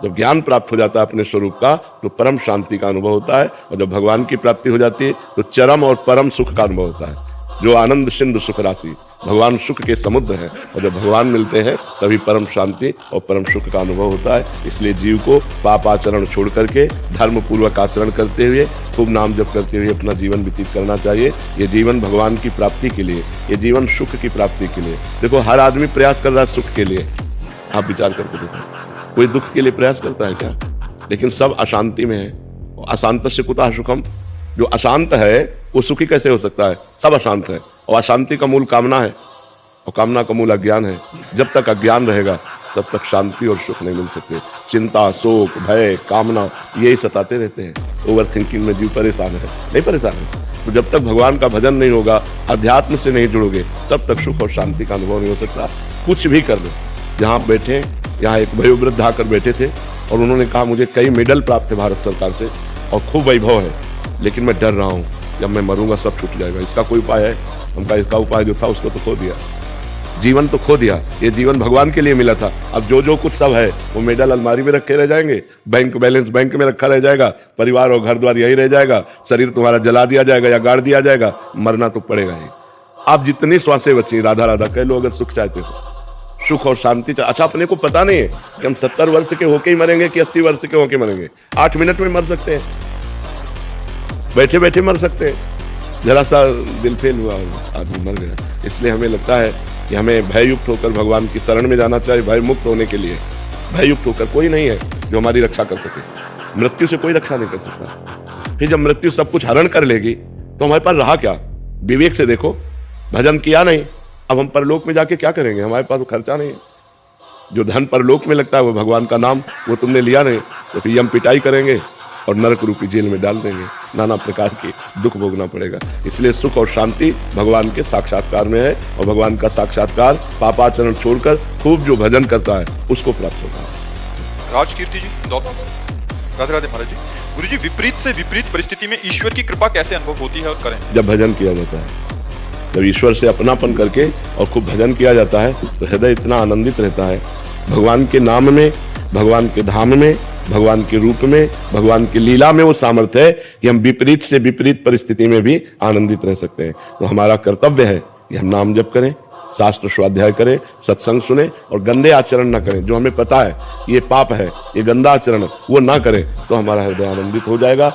जब ज्ञान प्राप्त हो जाता है अपने स्वरूप का तो परम शांति का अनुभव होता है, और जब भगवान की प्राप्ति हो जाती है तो चरम और परम सुख का अनुभव होता है। जो आनंद सिंधु सुख राशि, भगवान सुख के समुद्र हैं, और जब भगवान मिलते हैं तभी परम शांति और परम सुख का अनुभव होता है। इसलिए जीव को पाप आचरण छोड़ करके धर्म पूर्वक आचरण करते हुए, खूब नाम जप करते हुए अपना जीवन व्यतीत करना चाहिए। ये जीवन भगवान की प्राप्ति के लिए, ये जीवन सुख की प्राप्ति के लिए। देखो, हर आदमी प्रयास कर रहा है सुख के लिए, आप विचार करके देखो, कोई दुख के लिए प्रयास करता है क्या? लेकिन सब अशांति में है। अशांत से कुतः सुखम, जो अशांत है वो सुखी कैसे हो सकता है? सब अशांत है, और अशांति का मूल कामना है, और कामना का मूल अज्ञान है। जब तक अज्ञान रहेगा तब तक शांति और सुख नहीं मिल सकते। चिंता, शोक, भय, कामना यही सताते रहते हैं। ओवर थिंकिंग में जीव परेशान है, नहीं परेशान है। तो जब तक भगवान का भजन नहीं होगा, अध्यात्म से नहीं जुड़ोगे, तब तक सुख और शांति का अनुभव नहीं हो सकता। कुछ भी कर लो। जहाँ बैठे, यहाँ एक वयोवृद्ध आकर बैठे थे और उन्होंने कहा मुझे कई मेडल प्राप्त है भारत सरकार से और खूब वैभव है, लेकिन मैं डर रहा हूँ जब मैं मरूंगा सब छूट जाएगा। इसका कोई उपाय है? उनका इसका उपाय जो था उसको तो खो दिया, जीवन तो खो दिया। ये जीवन भगवान के लिए मिला था। अब जो कुछ सब है वो मेडल अलमारी में रखे रह जाएंगे, बैंक बैलेंस बैंक में रखा रह जाएगा, परिवार और घर द्वार यही रह जाएगा, शरीर तुम्हारा जला दिया जाएगा या गाड़ दिया जाएगा, मरना तो पड़ेगा ही। आप जितनी श्वासें बची राधा राधा कह लो, अगर सुख चाहते हो, सुख और शांति। अच्छा, अपने को पता नहीं है कि हम 70 वर्ष के होके ही मरेंगे कि 80 वर्ष के होके मरेंगे। 8 मिनट में मर सकते हैं, बैठे बैठे मर सकते हैं। जरा सा दिल फेल हुआ आदमी मर गया। इसलिए हमें लगता है कि हमें भययुक्त होकर भगवान की शरण में जाना चाहिए। भय मुक्त होने के लिए भययुक्त होकर कोई नहीं है जो हमारी रक्षा कर सके। मृत्यु से कोई रक्षा नहीं कर सकता। फिर जब मृत्यु सब कुछ हरण कर लेगी तो हमारे पास रहा क्या? विवेक से देखो, भजन किया नहीं, अब हम परलोक में जाके क्या करेंगे? हमारे पास तो खर्चा नहीं है। जो धन परलोक में लगता है वो भगवान का नाम, वो तुमने लिया नहीं, तो फिर हम पिटाई करेंगे और नरक रूपी जेल में डाल देंगे। नाना प्रकार के दुख भोगना पड़ेगा। इसलिए सुख और शांति भगवान के साक्षात्कार में है, और भगवान का साक्षात्कार पापाचरण छोड़कर खूब जो भजन करता है उसको प्राप्त होता है। राजकीर्ति जी, राधे राधे महाराज जी। गुरु जी, विपरीत से विपरीत परिस्थिति में ईश्वर की कृपा कैसे अनुभव होती है और करें? जब भजन किया जाता है, जब ईश्वर से अपनापन करके और खूब भजन किया जाता है तो हृदय इतना आनंदित रहता है। भगवान के नाम में, भगवान के धाम में, भगवान के रूप में, भगवान की लीला में वो सामर्थ्य है कि हम विपरीत से विपरीत परिस्थिति में भी आनंदित रह सकते हैं। तो हमारा कर्तव्य है कि हम नाम जप करें, शास्त्र स्वाध्याय करें, सत्संग सुने और गंदे आचरण न करें। जो हमें पता है ये पाप है, ये गंदा आचरण, वो ना करें तो हमारा हृदय आनंदित हो जाएगा।